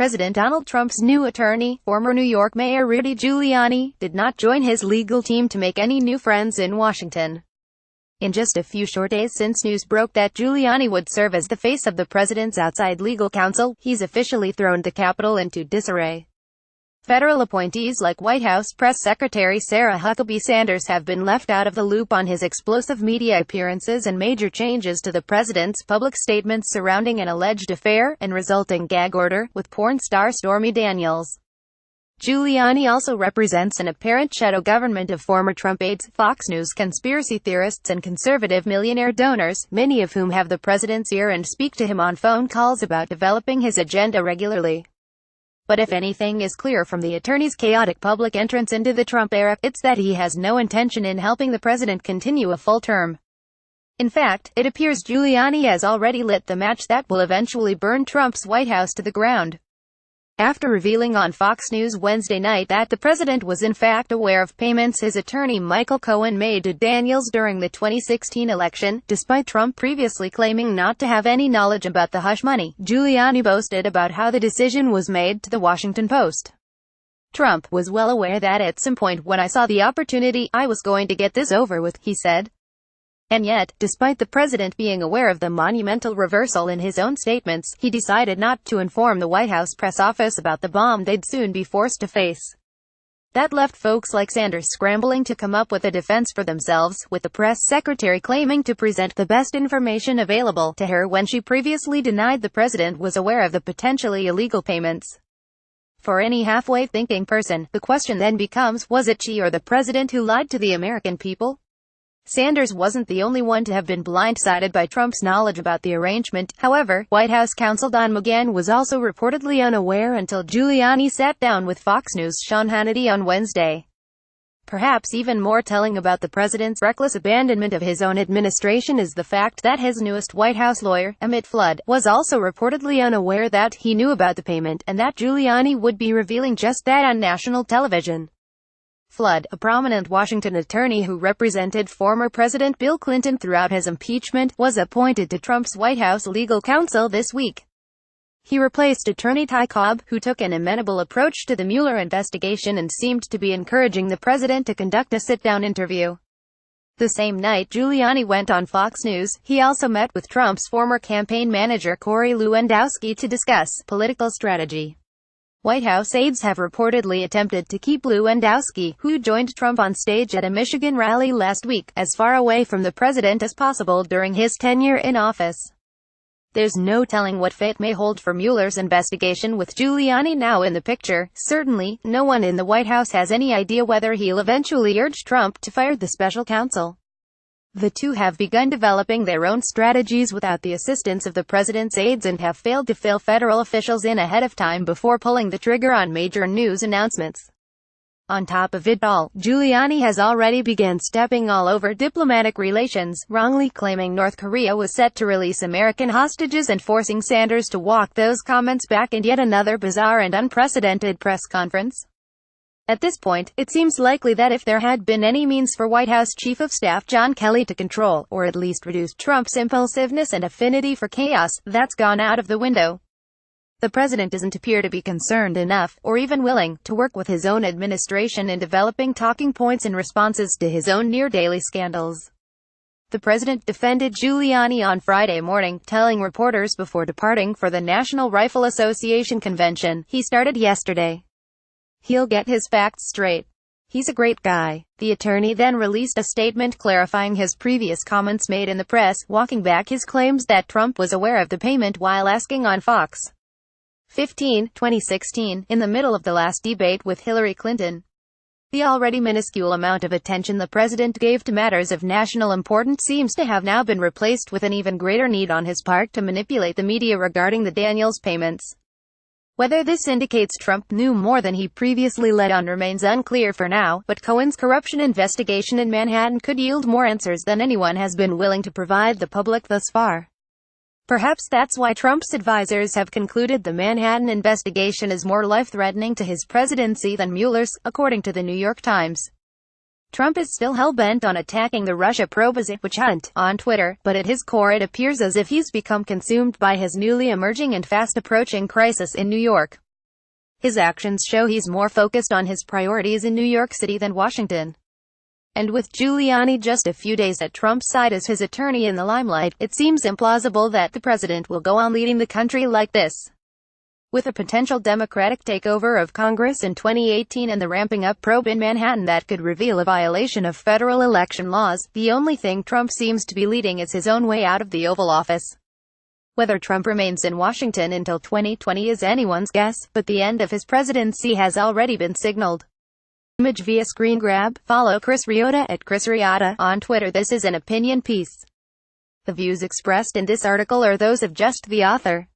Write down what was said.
President Donald Trump's new attorney, former New York Mayor Rudy Giuliani, did not join his legal team to make any new friends in Washington. In just a few short days since news broke that Giuliani would serve as the face of the president's outside legal counsel, he's officially thrown the Capitol into disarray. Federal appointees like White House Press Secretary Sarah Huckabee Sanders have been left out of the loop on his explosive media appearances and major changes to the president's public statements surrounding an alleged affair and resulting gag order with porn star Stormy Daniels. Giuliani also represents an apparent shadow government of former Trump aides, Fox News conspiracy theorists and conservative millionaire donors, many of whom have the president's ear and speak to him on phone calls about developing his agenda regularly. But if anything is clear from the attorney's chaotic public entrance into the Trump era, it's that he has no intention in helping the president continue a full term. In fact, it appears Giuliani has already lit the match that will eventually burn Trump's White House to the ground. After revealing on Fox News Wednesday night that the president was in fact aware of payments his attorney Michael Cohen made to Daniels during the 2016 election, despite Trump previously claiming not to have any knowledge about the hush money, Giuliani boasted about how the decision was made to the Washington Post. "Trump was well aware that at some point when I saw the opportunity, I was going to get this over with," he said. And yet, despite the president being aware of the monumental reversal in his own statements, he decided not to inform the White House press office about the bomb they'd soon be forced to face. That left folks like Sanders scrambling to come up with a defense for themselves, with the press secretary claiming to present the best information available to her when she previously denied the president was aware of the potentially illegal payments. For any halfway thinking person, the question then becomes, was it she or the president who lied to the American people? Sanders wasn't the only one to have been blindsided by Trump's knowledge about the arrangement. However, White House counsel Don McGahn was also reportedly unaware until Giuliani sat down with Fox News' Sean Hannity on Wednesday. Perhaps even more telling about the president's reckless abandonment of his own administration is the fact that his newest White House lawyer, Emmett Flood, was also reportedly unaware that he knew about the payment, and that Giuliani would be revealing just that on national television. Flood, a prominent Washington attorney who represented former President Bill Clinton throughout his impeachment, was appointed to Trump's White House legal counsel this week. He replaced attorney Takeover, who took an amenable approach to the Mueller investigation and seemed to be encouraging the president to conduct a sit-down interview. The same night Giuliani went on Fox News, he also met with Trump's former campaign manager Corey Lewandowski to discuss political strategy. White House aides have reportedly attempted to keep Lewandowski, who joined Trump on stage at a Michigan rally last week, as far away from the president as possible during his tenure in office. There's no telling what fate may hold for Mueller's investigation with Giuliani now in the picture. Certainly, no one in the White House has any idea whether he'll eventually urge Trump to fire the special counsel. The two have begun developing their own strategies without the assistance of the president's aides and have failed to fill federal officials in ahead of time before pulling the trigger on major news announcements. On top of it all, Giuliani has already begun stepping all over diplomatic relations, wrongly claiming North Korea was set to release American hostages and forcing Sanders to walk those comments back in yet another bizarre and unprecedented press conference. At this point, it seems likely that if there had been any means for White House Chief of Staff John Kelly to control, or at least reduce Trump's impulsiveness and affinity for chaos, that's gone out of the window. The president doesn't appear to be concerned enough, or even willing, to work with his own administration in developing talking points and responses to his own near-daily scandals. The president defended Giuliani on Friday morning, telling reporters before departing for the National Rifle Association convention he started yesterday. He'll get his facts straight. He's a great guy. The attorney then released a statement clarifying his previous comments made in the press, walking back his claims that Trump was aware of the payment while asking on Fox 15, 2016, in the middle of the last debate with Hillary Clinton. The already minuscule amount of attention the president gave to matters of national importance seems to have now been replaced with an even greater need on his part to manipulate the media regarding the Daniels payments. Whether this indicates Trump knew more than he previously let on remains unclear for now, but Cohen's corruption investigation in Manhattan could yield more answers than anyone has been willing to provide the public thus far. Perhaps that's why Trump's advisors have concluded the Manhattan investigation is more life-threatening to his presidency than Mueller's, according to the New York Times. Trump is still hell-bent on attacking the Russia probe as a witch hunt on Twitter, but at his core it appears as if he's become consumed by his newly emerging and fast-approaching crisis in New York. His actions show he's more focused on his priorities in New York City than Washington. And with Giuliani just a few days at Trump's side as his attorney in the limelight, it seems implausible that the president will go on leading the country like this. With a potential Democratic takeover of Congress in 2018 and the ramping-up probe in Manhattan that could reveal a violation of federal election laws, the only thing Trump seems to be leading is his own way out of the Oval Office. Whether Trump remains in Washington until 2020 is anyone's guess, but the end of his presidency has already been signaled. Image via screen grab. Follow Chris Riotta at Chris Riotta on Twitter. This is an opinion piece. The views expressed in this article are those of just the author.